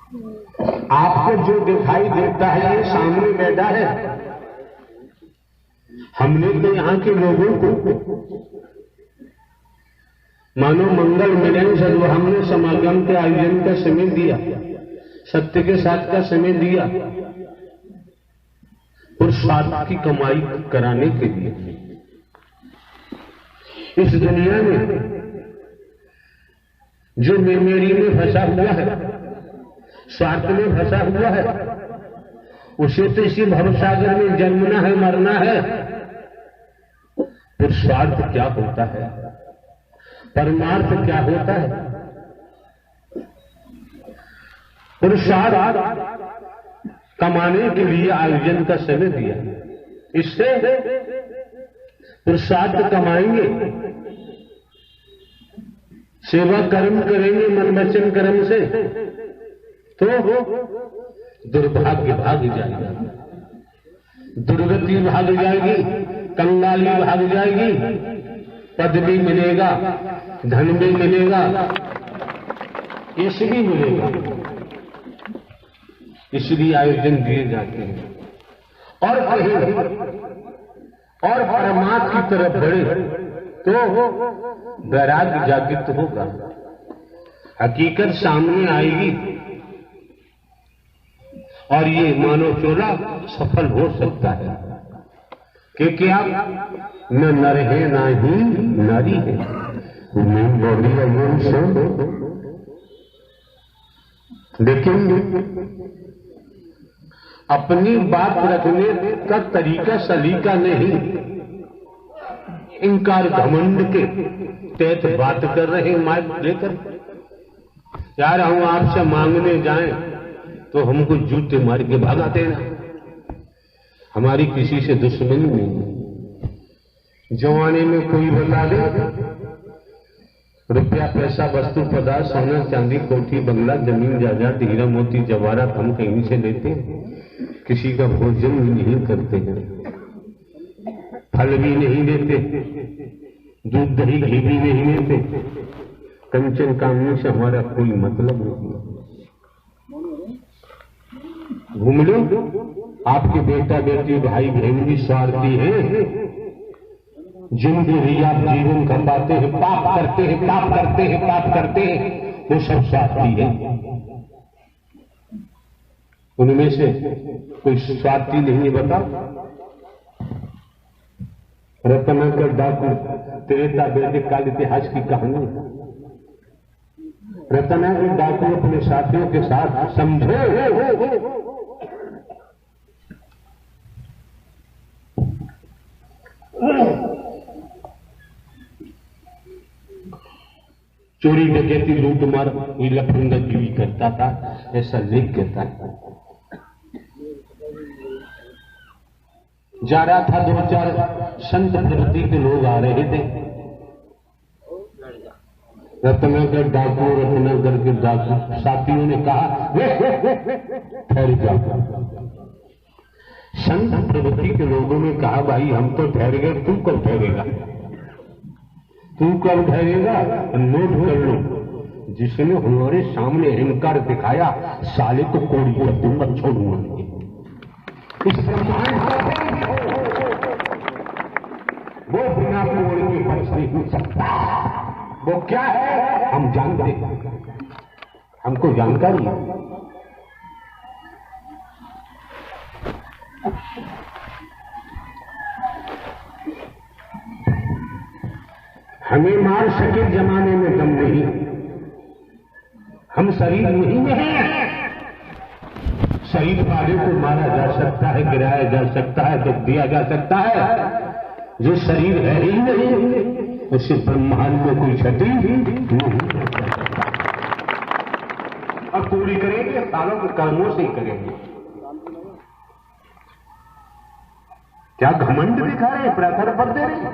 आपको जो दिखाई देता है ये सामने बैठा है। हमने तो यहाँ के लोगों को मानो मंगल मिलन सद हमने समागम के आयोजन का समय दिया, सत्य के साथ का समय दिया और स्वार्थ की कमाई कराने के लिए। इस दुनिया में जो मेरी में फंसा हुआ है, स्वार्थ में फंसा हुआ है, उसे तो इसी भवसागर में जन्मना है, मरना है। फिर स्वार्थ क्या होता है, परमार्थ क्या होता है? पुरुषार्थ कमाने के लिए आयोजन का समय दिया, इससे पुरुषार्थ कमाएंगे, सेवा कर्म करेंगे मन वचन कर्म से, तो दुर्भाग्य भाग जाएगा, दुर्गति भाग जाएगी, कंगाली भाग जाएगी, पद भी मिलेगा, धन भी मिलेगा, यश भी मिलेगा। इसलिए आयोजन दिए जाते हैं। और कहीं और परमात्मा की तरफ बढ़े तो वैराग्य जागृत होगा, हकीकत सामने आएगी और ये मानव चोला सफल हो सकता है। क्योंकि आप न नर है ना ही नारी है, लेकिन अपनी बात रखने का तरीका सलीका नहीं, इनकार घमंड के तहत बात कर रहे माइक लेकर। यार हम आपसे मांगने जाएं तो हमको जूते मार के भगा देना, हमारी किसी से दुश्मनी नहीं। जवानी में कोई बता दे रुपया पैसा वस्तु पदार्थ सोना चांदी कोठी बंगला जमीन जायदाद हीरा मोती जवाहरात हम कहीं से लेते हैं, किसी का भोजन भी नहीं करते हैं, फल भी नहीं देते, दूध दही घी भी नहीं लेते, कंचन कामनी से हमारा कोई मतलब नहीं। घूम लो, आपके बेटा बेटी भाई बहन भी स्वार्थी है, जिंदगी आप जीवन खपाते हैं, पाप करते हैं, पाप करते हैं, पाप करते हैं, वो सब स्वार्थी है। उनमें से कोई स्वार्थी नहीं है बताओ? रत्नाकर डाकू त्रेता वैदिक काल इतिहास की कहानी। रत्नाकर डाकू अपने साथियों के साथ समझे चोरी डकैती लूट मार कोई लफंगागिरी करता था, ऐसा लेख कहता है। जा रहा था, दो चार संत प्रवृत्ति के लोग आ रहे थे। रत्नाकर डाकू, रत्नाकर के डाकू साथियों ने कहा ठहर जाओ। संत प्रवृत्ति के लोगों ने कहा भाई हम तो ठहर गए, तू कब ठहरेगा? तू कब ठहरेगा? नोट कर लो, जिसने हमारे सामने अहंकार दिखाया साले को कोड़ी कर दूंगा, छोड़ूंगा नहीं। इस वो बिना कोड़ के बच नहीं हो सकता। वो क्या है हम जानते हैं, हमको जानकारी है। हमें मार सके जमाने में दम नहीं, हम शरीर नहीं में हैं। शरीर वाले को मारा जा सकता है, गिराया जा सकता है, दुख दिया जा सकता है। जो शरीर है ही नहीं उससे ब्रह्मांड में कोई क्षति नहीं। अब पूरी करेंगे सालों के कर्मों से ही करेंगे। क्या घमंड दिखा रहे हैं, प्रखर पद दे रहे हैं,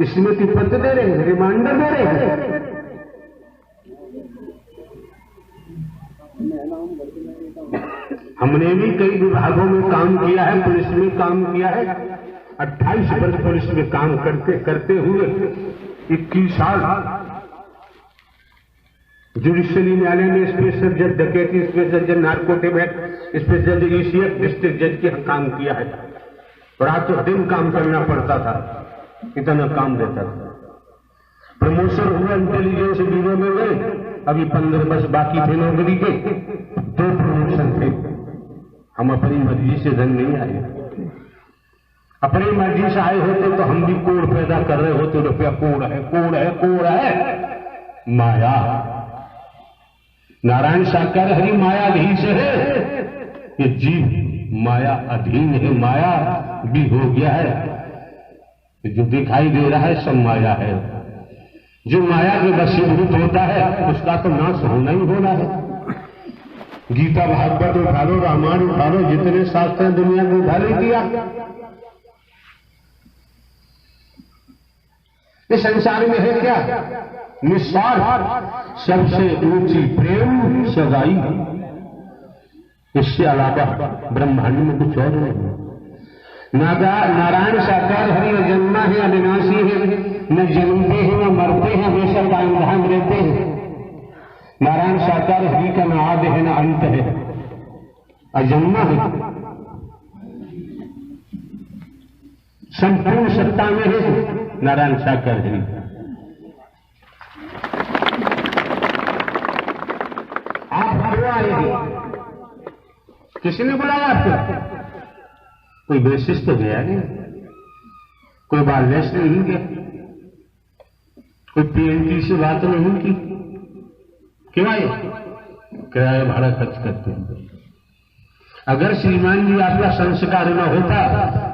स्मृति पत्र दे रहे हैं, रिमाइंडर दे रहे हैं। हमने भी कई विभागों में काम किया है, पुलिस में काम किया है। 28 वर्ष पुलिस में काम करते करते हुए 21 साल जुडिशियल न्यायालय में स्पेशल जज डकैती, स्पेशल जज नार्कोटिक एक्ट, स्पेशल जज ईसीएफ, डिस्ट्रिक्ट जज के काम किया है। रातों दिन काम करना पड़ता था, इतना काम देता था। प्रमोशन हुआ, इंटेलिजेंस ब्यूरो में गए, अभी 15 वर्ष बाकी थे नौकरी के, 2 प्रमोशन थे। हम अपनी मर्जी से धन नहीं आए, अपनी मर्जी से आए होते तो हम भी कोड़ पैदा कर रहे होते। रुपया कोड़ है, कोड़ है, कोड़ है, माया। नारायण साकार हरि मायाधीश है, ये जीव माया अधीन है, माया भी हो गया है। जो दिखाई दे रहा है सब माया है। जो माया के वशीभूत होता है उसका तो नाश होना ही होना है। गीता भागवत उठा लो, रामायण उठा लो, जितने शास्त्र हैं दुनिया को उठा ले दिया। इस संसार में है क्या? निस्वार्थ, सबसे ऊंची प्रेम सगाई। इससे अलावा ब्रह्मांड में कुछ और नहीं। नारायण साकार हरि अजन्मा है, अविनाशी है, न जन्मते हैं न मरते हैं, हमेशा कायम धाम रहते हैं। नारायण साकार हरि का न आदि है न अंत है, अजन्मा है, संपूर्ण सत्ता में है नारायण साकार हरि। आप क्यों आए हैं? किसने बुलाया आपको? कोई बेसिस तो गया नहीं, कोई बालनेस नहीं गया, कोई पीएनटी से बात नहीं की। क्यों आए? किराया भाड़ा खर्च करते हैं। अगर श्रीमान जी आपका संस्कार न होता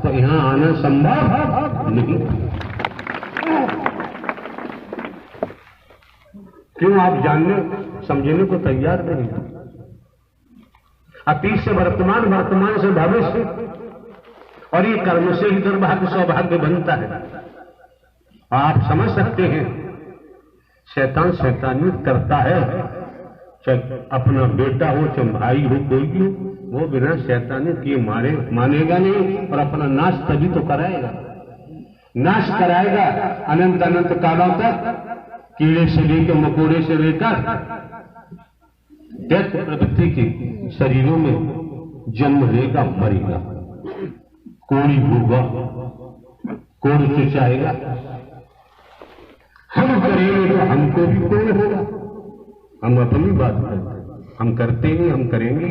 तो यहां आना संभव नहीं। क्यों आप जानने समझने को तैयार नहीं? अतीत से वर्तमान, वर्तमान से भविष्य, और ये कर्म से ही दुर्भाग्य सौभाग्य बनता है। आप समझ सकते हैं शैतान शैतानी करता है, चाहे अपना बेटा हो चाहे भाई हो, कोई भी हो, वो बिना शैतानी किए मानेगा नहीं, और अपना नाश तभी तो कराएगा। नाश कराएगा अनंत अनंत कालों तक, कीड़े से लेकर मकोड़े से लेकर दैत्य प्रवृत्ति के शरीरों में जन्म लेगा, मरेगा, कोड़ी होगा, कोड़ चुचाएगा। हम करेंगे तो हमको भी कोड़ होगा। हम अपनी बात करते हैं, हम करते नहीं, हम करेंगे।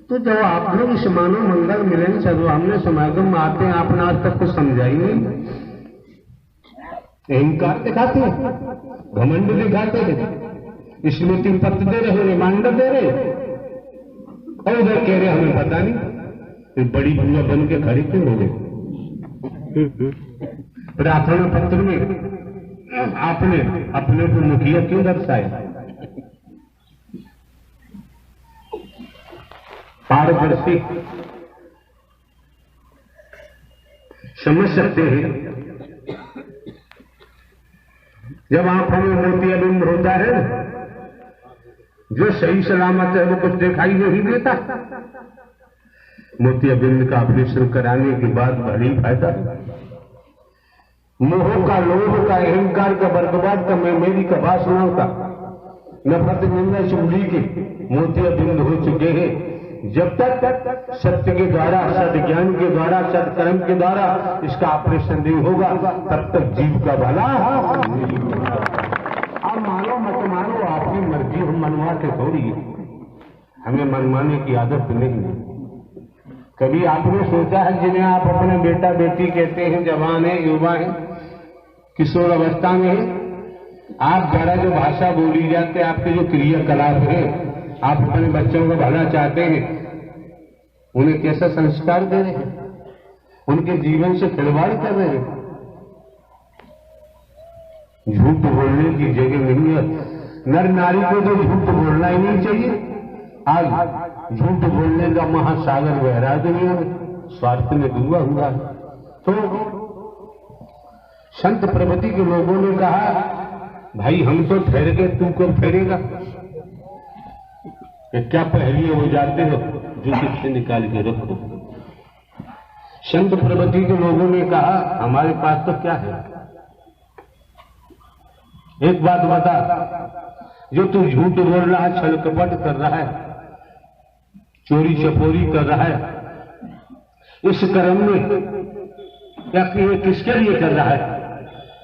तो जब आप लोग इस मानव मंगल मिलन सर्वसामान्य समागम में आते हैं, आपने आज तक कुछ समझा ही नहीं। अहंकार दिखाते हैं, घमंड दिखाते हैं, स्मृति पत्र दे रहे, रिमाइंडर दे रहे, और उधर कह रहे हमें पता नहीं। बड़ी बुआ बन के खड़ी क्यों हो गई? प्रार्थना पत्र में आपने अपने को मुखिया क्यों दर्शाया? पारदर्शी समझ सकते हैं। जब आंखों में मोतियाबिंद होता है, जो सही सलामत है वो कुछ दिखाई नहीं देता। मोतियाबिंद का ऑपरेशन कराने के बाद बड़ी फायदा। मोह का, लोभ का, अहंकार का, वर्गवाद का, मेरी का, वासनाओं का, नफरत, निंदा, चुगली के मोतियाबिंद हो चुके हैं। जब तक सत्य के द्वारा, सद्ज्ञान के द्वारा, सत्कर्म के द्वारा इसका ऑपरेशन नहीं होगा, तब तक जीव का भला नहीं होगा। आप मानो मत मानो, आपकी मर्जी, हम मनवा के थोड़ी, हमें मनवाने की आदत नहीं है। कभी आपने सोचा है जिन्हें आप अपने बेटा बेटी कहते हैं, जवान है, युवा है, किशोर अवस्था में है, आप जरा जो भाषा बोली जाते, आपके जो क्रियाकलाप है, आप अपने बच्चों का भला चाहते हैं, उन्हें कैसा संस्कार दे रहे हैं? उनके जीवन से खिलवाड़ कर रहे हैं। झूठ बोलने की जगह नहीं है। नर नारी को तो झूठ बोलना ही नहीं चाहिए। आज झूठ बोलने का महासागर बह रहा है दुनिया में, स्वार्थ में डूबा हुआ है। तो संत प्रवृत्ति के लोगों ने कहा, भाई हम तो ठहर गए, तू कब ठहरेगा? क्या पहलिए हो जाते हो, जो किससे निकाल के रखो। संत प्रवृत्ति के लोगों ने कहा, हमारे पास तो क्या है? एक बात बता, जो तू झूठ बोल रहा है, छल कपट कर रहा है, चोरी चपोरी कर रहा है, इस कर्म में क्या कि किसके लिए कर रहा है?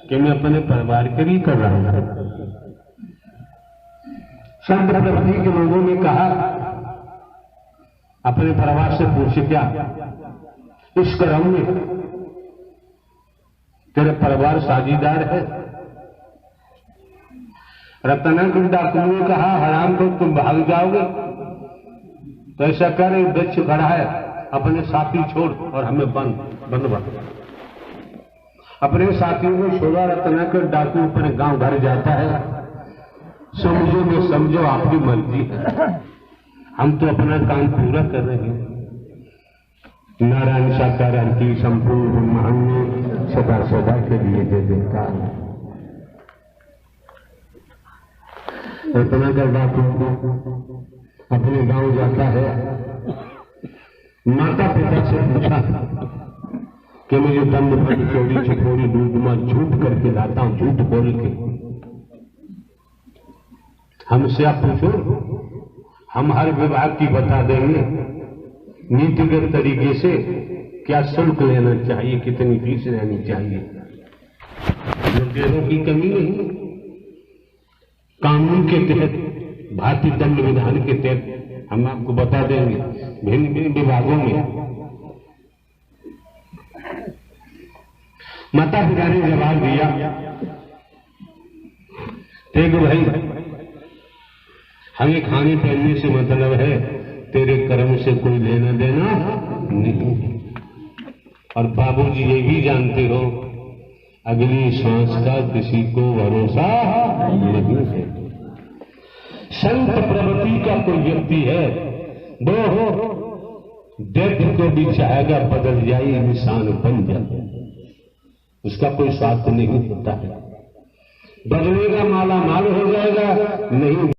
कि मैं अपने परिवार के लिए कर रहा हूं। संत प्रवृत्ति के लोगों ने कहा, अपने परिवार से पूछे क्या इस कर्म में तेरे परिवार साझीदार है? रत्नाकर डाकुओं ने कहा, हराम को तुम भाग जाओगे तो ऐसा कर, एक वृक्ष खड़ा है, अपने साथी छोड़ और हमें बंद अपने साथियों को छोड़ा। रत्नाकर डाकू अपने गांव घर जाता है। समझो न समझो आपकी मर्जी है, हम तो अपना काम पूरा कर रहे हैं। नारायण साकार की संपूर्ण ब्रह्मांड में सदा सदा के लिए जय जयकार। रत्नाकर डाकू अपने गांव जाता है, माता पिता से पूछा कि मुझे दंड भर चोरी चकोरी डूबमा झूठ करके लाता हूं, झूठ बोल के। हमसे आप पूछो, हम हर विभाग की बता देंगे नीतिगत तरीके से क्या शुल्क लेना चाहिए, कितनी फीस लेनी चाहिए। लुटेरों की कमी नहीं, कानून के तहत, भारतीय दंड विधान के तहत हम आपको बता देंगे भिन्न भिन्न विभागों में। माता पिता ने जवाब दिया, देखो भाई, हमें खाने पहनने से मतलब है, तेरे कर्म से कोई लेना देना नहीं। और बाबूजी ये भी जानते हो, अगली सांस का किसी को भरोसा नहीं है। संत प्रवृत्ति का कोई व्यक्ति है, वो दैत्य को भी चाहेगा बदल जाए, इंसान बन जाए, उसका कोई स्वार्थ नहीं होता है। बदलेगा माला माल हो जाएगा, नहीं